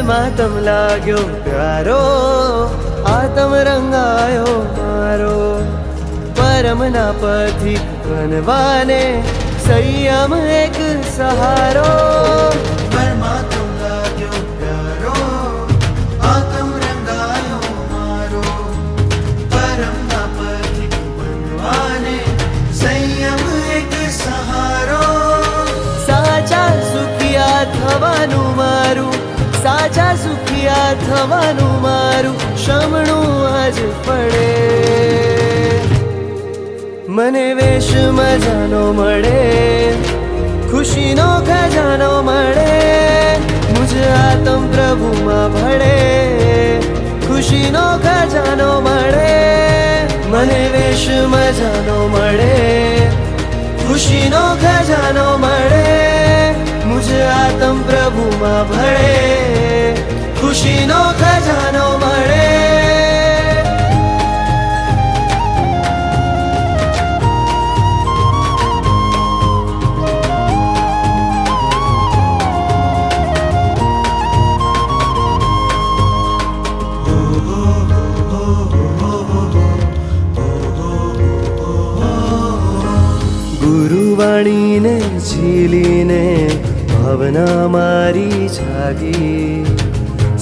પરમાત્મ લાગ્યો પ્યારો, આત્મ રંગાયો મારો. પરમના પથિક બનવાને સંયમ એક સહારો. પરમાત્મ લાગ્યો પ્યારો, આત્મ રંગાયો મારો. પરમના પથિક બનવાને સંયમ એક સહારો. સાચા સુખિયા થવાનું મારું, સાચા સુખિયા થવાનું મારું શમણું આજ પડે. મને વેશ મજાનો મળે, ખુશીનો ખજાનો મળે. મુજ આત્મ પ્રભુમાં ભળે, ખુશીનો ખજાનો મળે. મને વેશ મજાનો મળે, ખુશીનો ખજાનો મળે. મુજ આત્મ પ્રભુમાં ભળે, ખુશીનો ખજાનો મળે. ગુરુવાણીને ઝીલીને ભાવના મારી જાગી.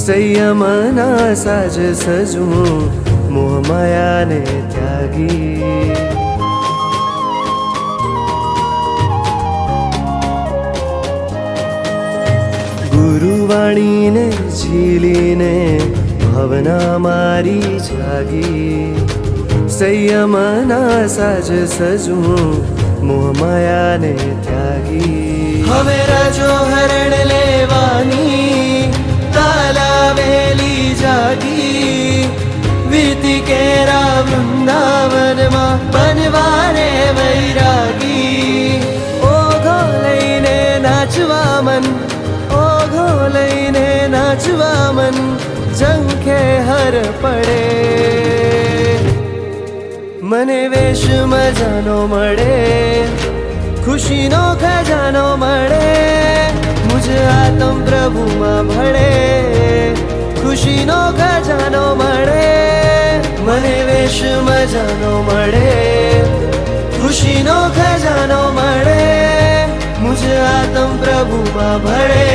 સંયમના સાજ સજવું મોહમાયાને ત્યાગી. ગુરુવાણીને ઝીલીને ભાવના મારી જાગી. સંયમના સાજ સજવું મોહમાયાને ત્યાગી. હવે રજો હરણ લેવાની તાલાવેલી જાગી. વીતી કેરા વૃંદાવનમાં બનવાને વૈરાગી. ઓઘો લઈને નાચવા મન, ઓઘો લઈને નાચવા મન ઝંખે હર પડે. મને વેશ મજાનો મળે, ખુશીનો ખજાનો મળે. મુજ આત્મ પ્રભુમાં ભળે, ખુશીનો ખજાનો મળે. મને વેશ મજાનો મળે, ખુશીનો ખજાનો મળે. મુજ આત્મ પ્રભુમાં ભળે,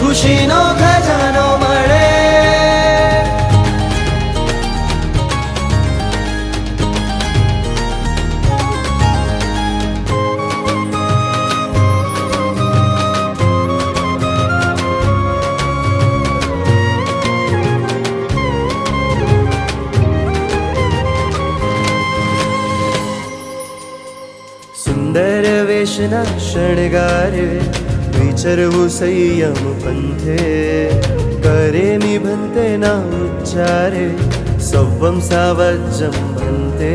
ખુશીનો ખજાનો મળે. સુંદર વેશના શણગારે વિચરવું સંયમ પંથે. કરે નિભંતે ના ઉચ્ચારે સૌવમ સાવજ્જમ ભંતે.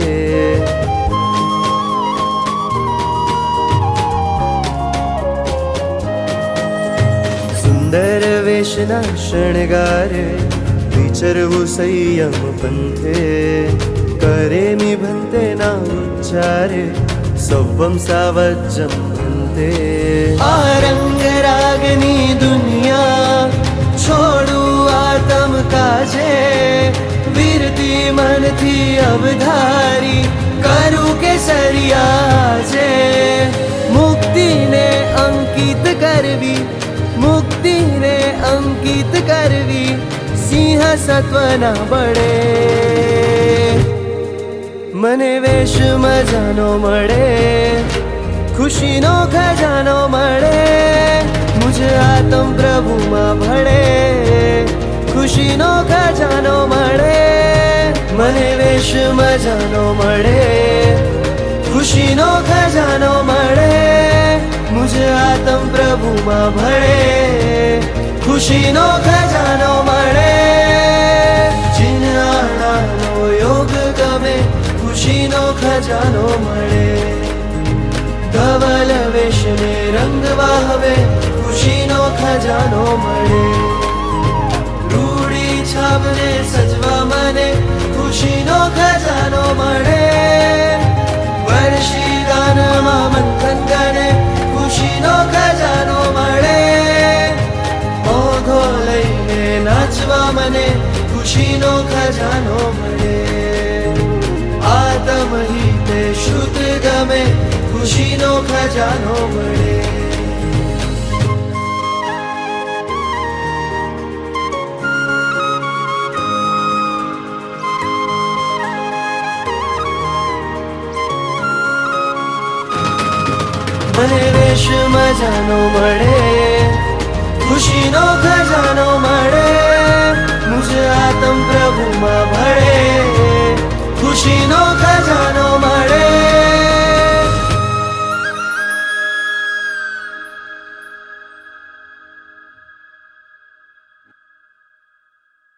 સુંદર વેશના શણગારે વિચરવું સંયમ પંથે. કરે નિભંતે ના ઉચ્ચારે સૌવમ સાવજ્જમ ભંતે. આ રંગ રાગની દુનિયા છોડું આતમ કાજે. વીરતી મનથી અવધારી કરું કેસરિયાજે. મુક્તિને અંકિત કરવી, મુક્તિને અંકિત કરવી સિંહ સત્વના બળે. મને વેશ મજાનો મળે, ખુશીનો ખજાનો મળે. મુજ આત્મ પ્રભુમાં ભળે, ખુશીનો ખજાનો મળે. મને વેશ મજાનો મળે, ખુશીનો ખજાનો મળે. મુજ આત્મ પ્રભુમાં ભળે, ખુશીનો ખજાનો મળે. જીન આણાનો યોગ ગમે, ખુશીનો ખજાનો મળે. ધવલ વેશને રંગવા હવે ખુશીનો ખજાનો મળે. રૂડી છાપને સજવા મને ખુશીનો ખજાનો મળે. વર્ષી દાનમાં મંથન કરે ખુશીનો ખજાનો મળે. ઓઘો લઈ સચવા મને ખુશીનો ખજાનો મળે. આત્મહિતે શુદ્ધ ગમે ખુશીનો ખજાનો મળે. મને રેશ મજાનો મળે ખુશીનો ખજાનો મળે.